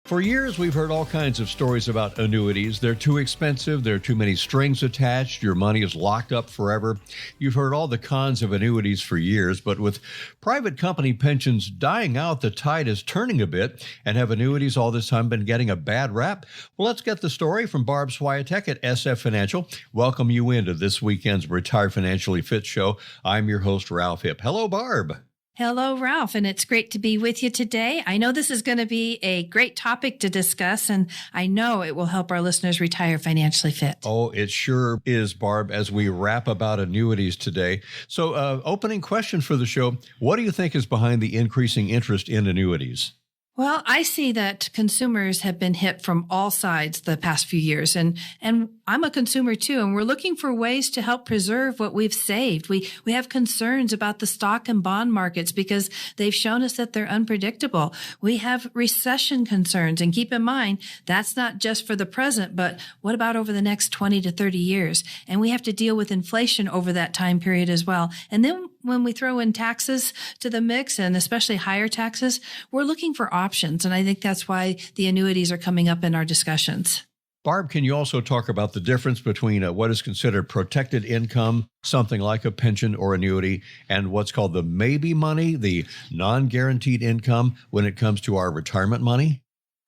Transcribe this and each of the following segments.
For years, we've heard all kinds of stories about annuities. They're too expensive, there are too many strings attached, your money is locked up forever. You've heard all the cons of annuities for years, but with private company pensions dying out, the tide is turning a bit. And have annuities all this time been getting a bad rap? Well, let's get the story from Barb Swiatek at SF Financial. Welcome you into this weekend's Retire Financially Fit show. I'm your host, Ralph Hipp. Hello, Barb. Hello, Ralph, and it's great to be with you today. I know this is going to be a great topic to discuss, and I know it will help our listeners retire financially fit. Oh, it sure is, Barb, as we rap about annuities today. So, opening question for the show, what do you think is behind the increasing interest in annuities? Well, I see that consumers have been hit from all sides the past few years, and I'm a consumer too, and we're looking for ways to help preserve what we've saved. We have concerns about the stock and bond markets because they've shown us that they're unpredictable. We have recession concerns, and keep in mind, that's not just for the present, but what about over the next 20 to 30 years? And we have to deal with inflation over that time period as well. And then when we throw in taxes to the mix, and especially higher taxes, we're looking for options. And I think that's why the annuities are coming up in our discussions. Barb, can you also talk about the difference between what is considered protected income, something like a pension or annuity, and what's called the maybe money, the non-guaranteed income when it comes to our retirement money?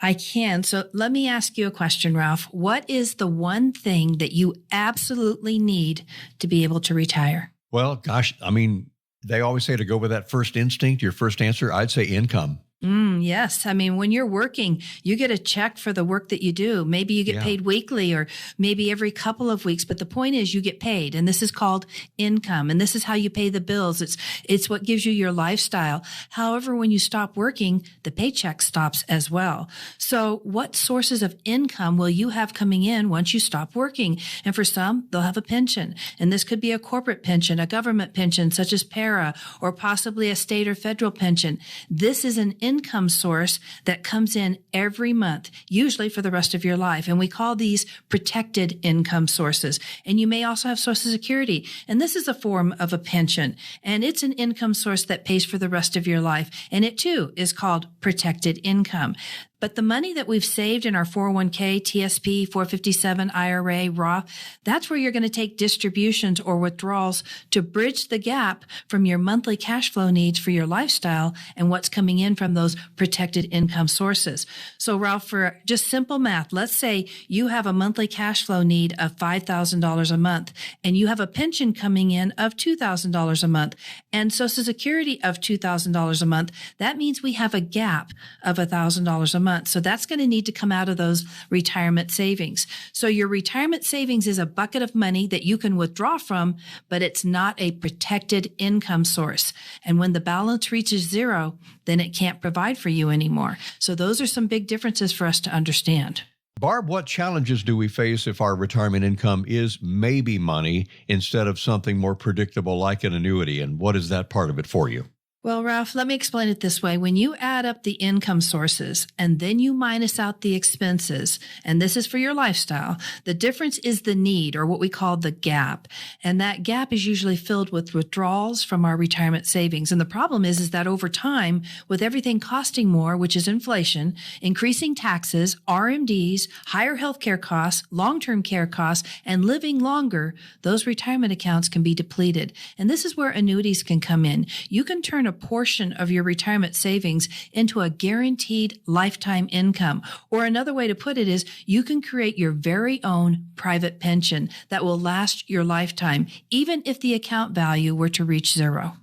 I can. So let me ask you a question, Ralph. What is the one thing that you absolutely need to be able to retire? Well, gosh, I mean, they always say to go with that first instinct, your first answer, I'd say income. Yes. I mean, when you're working, you get a check for the work that you do. Maybe you get paid weekly or maybe every couple of weeks. But the point is you get paid, and this is called income. And this is how you pay the bills. It's what gives you your lifestyle. However, when you stop working, the paycheck stops as well. So what sources of income will you have coming in once you stop working? And for some, they'll have a pension. And this could be a corporate pension, a government pension such as PARA, or possibly a state or federal pension. This is an income source that comes in every month, usually for the rest of your life. And we call these protected income sources. And you may also have Social Security. And this is a form of a pension. And it's an income source that pays for the rest of your life. And it too is called protected income. But the money that we've saved in our 401k, TSP, 457, IRA, Roth, that's where you're going to take distributions or withdrawals to bridge the gap from your monthly cash flow needs for your lifestyle and what's coming in from those protected income sources. So, Ralph, for just simple math, let's say you have a monthly cash flow need of $5,000 a month, and you have a pension coming in of $2,000 a month, and Social Security of $2,000 a month. That means we have a gap of $1,000 a month. So that's going to need to come out of those retirement savings. So your retirement savings is a bucket of money that you can withdraw from, but it's not a protected income source. And when the balance reaches zero, then it can't provide for you anymore. So those are some big differences for us to understand. Barb, what challenges do we face if our retirement income is maybe money instead of something more predictable like an annuity? And what is that part of it for you? Well, Ralph, let me explain it this way. When you add up the income sources and then you minus out the expenses, and this is for your lifestyle, the difference is the need, or what we call the gap. And that gap is usually filled with withdrawals from our retirement savings. And the problem is that over time, with everything costing more, which is inflation, increasing taxes, RMDs, higher healthcare costs, long-term care costs, and living longer, those retirement accounts can be depleted. And this is where annuities can come in. You can turn a portion of your retirement savings into a guaranteed lifetime income. Or another way to put it is you can create your very own private pension that will last your lifetime, even if the account value were to reach zero.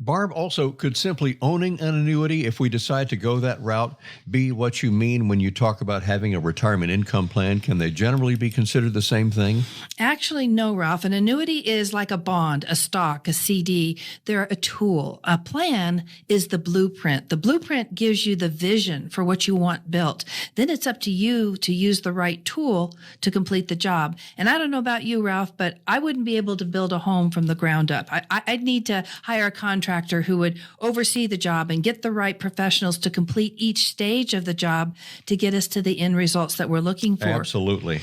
Barb, also, could simply owning an annuity, if we decide to go that route, be what you mean when you talk about having a retirement income plan? Can they generally be considered the same thing? Actually, no, Ralph. An annuity is like a bond, a stock, a CD. They're a tool. A plan is the blueprint. The blueprint gives you the vision for what you want built. Then it's up to you to use the right tool to complete the job. And I don't know about you, Ralph, but I wouldn't be able to build a home from the ground up. I'd need to hire a contractor contractor who would oversee the job and get the right professionals to complete each stage of the job to get us to the end results that we're looking for. Absolutely.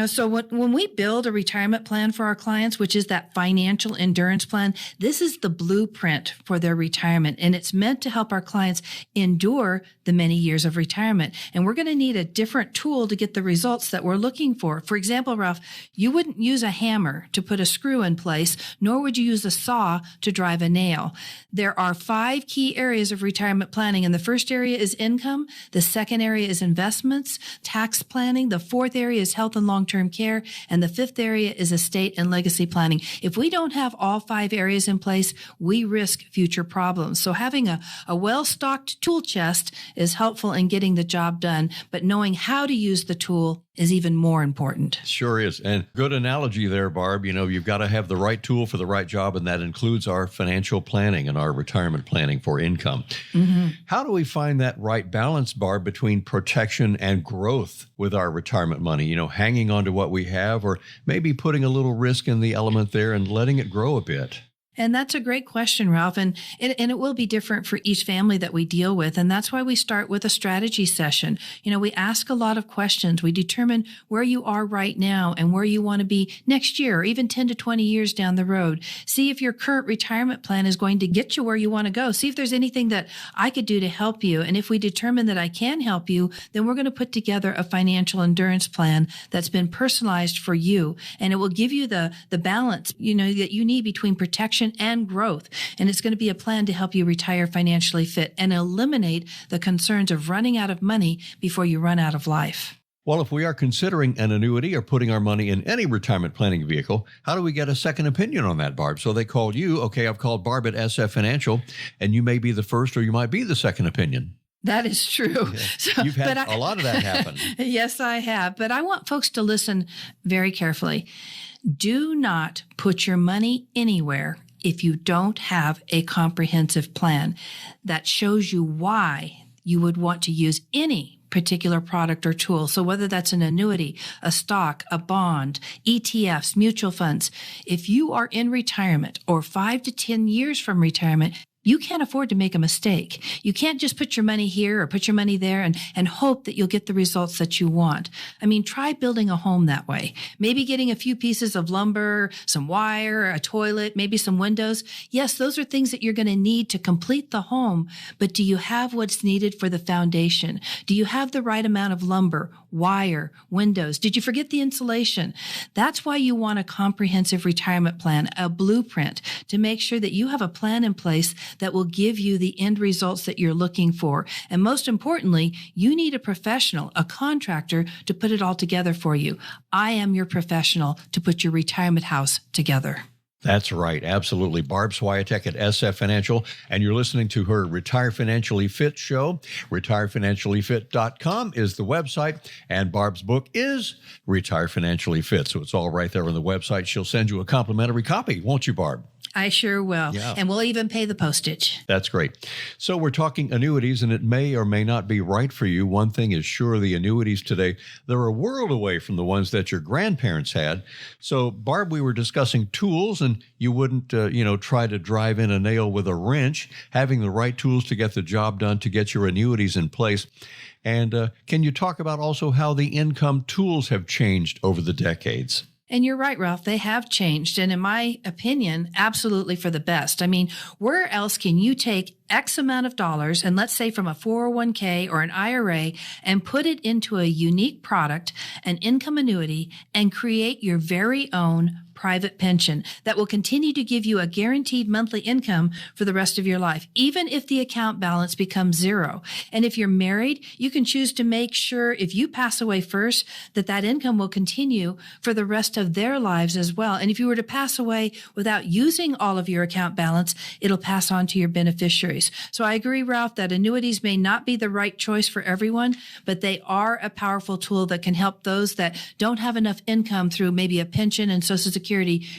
So when we build a retirement plan for our clients, which is that financial endurance plan, this is the blueprint for their retirement. And it's meant to help our clients endure the many years of retirement. And we're going to need a different tool to get the results that we're looking for. For example, Ralph, you wouldn't use a hammer to put a screw in place, nor would you use a saw to drive a nail. There are 5 key areas of retirement planning. And the first area is income. The second area is investments, tax planning. The fourth area is health and long-term care. And the fifth area is estate and legacy planning. If we don't have all 5 areas in place, we risk future problems. So having a well-stocked tool chest is helpful in getting the job done, but knowing how to use the tool is even more important. Sure is. And good analogy there, Barb. You've got to have the right tool for the right job, and that includes our financial planning and our retirement planning for income. Mm-hmm. How do we find that right balance, Barb, between protection and growth with our retirement money? Hanging on to what we have, or maybe putting a little risk in the element there and letting it grow a bit? And that's a great question, Ralph. And it will be different for each family that we deal with. And that's why we start with a strategy session. We ask a lot of questions. We determine where you are right now and where you want to be next year, or even 10 to 20 years down the road. See if your current retirement plan is going to get you where you want to go. See if there's anything that I could do to help you. And if we determine that I can help you, then we're going to put together a financial endurance plan that's been personalized for you. And it will give you the balance, that you need between protection and growth. And it's going to be a plan to help you retire financially fit and eliminate the concerns of running out of money before you run out of life. Well, if we are considering an annuity or putting our money in any retirement planning vehicle, how do we get a second opinion on that, Barb? So they called you. Okay, I've called Barb at SF Financial, and you may be the first or you might be the second opinion. That is true. Yeah. So, you've had a lot of that happen. Yes, I have. But I want folks to listen very carefully. Do not put your money anywhere if you don't have a comprehensive plan that shows you why you would want to use any particular product or tool. So whether that's an annuity, a stock, a bond, ETFs, mutual funds, if you are in retirement or 5 to 10 years from retirement, you can't afford to make a mistake. You can't just put your money here or put your money there and hope that you'll get the results that you want. Try building a home that way. Maybe getting a few pieces of lumber, some wire, a toilet, maybe some windows. Yes, those are things that you're going to need to complete the home, but do you have what's needed for the foundation? Do you have the right amount of lumber, wire, windows? Did you forget the insulation? That's why you want a comprehensive retirement plan, a blueprint, to make sure that you have a plan in place that will give you the end results that you're looking for. And most importantly, you need a professional, a contractor, to put it all together for you. I am your professional to put your retirement house together. That's right. Absolutely. Barb Swiatek at SF Financial, and you're listening to her Retire Financially Fit show. RetireFinanciallyFit.com is the website, and Barb's book is Retire Financially Fit. So it's all right there on the website. She'll send you a complimentary copy, won't you, Barb? I sure will. Yeah. And we'll even pay the postage. That's great. So we're talking annuities, and it may or may not be right for you. One thing is sure, the annuities today, they're a world away from the ones that your grandparents had. So, Barb, we were discussing tools, and you wouldn't, try to drive in a nail with a wrench, having the right tools to get the job done, to get your annuities in place. And can you talk about also how the income tools have changed over the decades? And you're right, Ralph, they have changed. And in my opinion, absolutely for the best. Where else can you take X amount of dollars, and let's say from a 401k or an IRA, and put it into a unique product, an income annuity, and create your very own private pension that will continue to give you a guaranteed monthly income for the rest of your life, even if the account balance becomes zero. And if you're married, you can choose to make sure if you pass away first, that income will continue for the rest of their lives as well. And if you were to pass away without using all of your account balance, it'll pass on to your beneficiaries. So I agree, Ralph, that annuities may not be the right choice for everyone, but they are a powerful tool that can help those that don't have enough income through maybe a pension and Social Security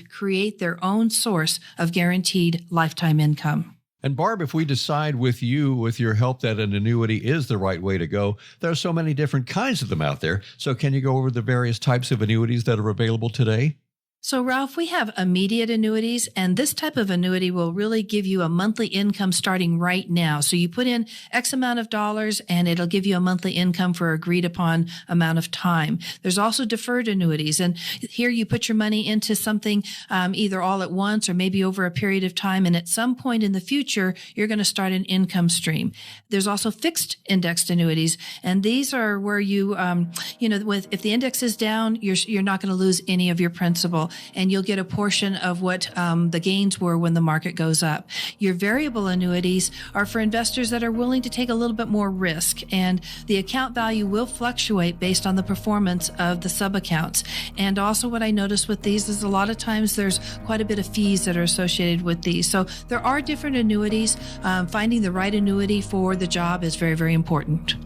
create their own source of guaranteed lifetime income. And Barb, if we decide with you, with your help, that an annuity is the right way to go, there are so many different kinds of them out there. So can you go over the various types of annuities that are available today? So, Ralph, we have immediate annuities, and this type of annuity will really give you a monthly income starting right now. So you put in X amount of dollars and it'll give you a monthly income for agreed upon amount of time. There's also deferred annuities. And here you put your money into something either all at once or maybe over a period of time. And at some point in the future, you're going to start an income stream. There's also fixed indexed annuities. And these are where you, if the index is down, you're not going to lose any of your principal, and you'll get a portion of what the gains were when the market goes up. Your variable annuities are for investors that are willing to take a little bit more risk, and the account value will fluctuate based on the performance of the sub-accounts. And also what I notice with these is a lot of times there's quite a bit of fees that are associated with these. So there are different annuities. Finding the right annuity for the job is very, very important.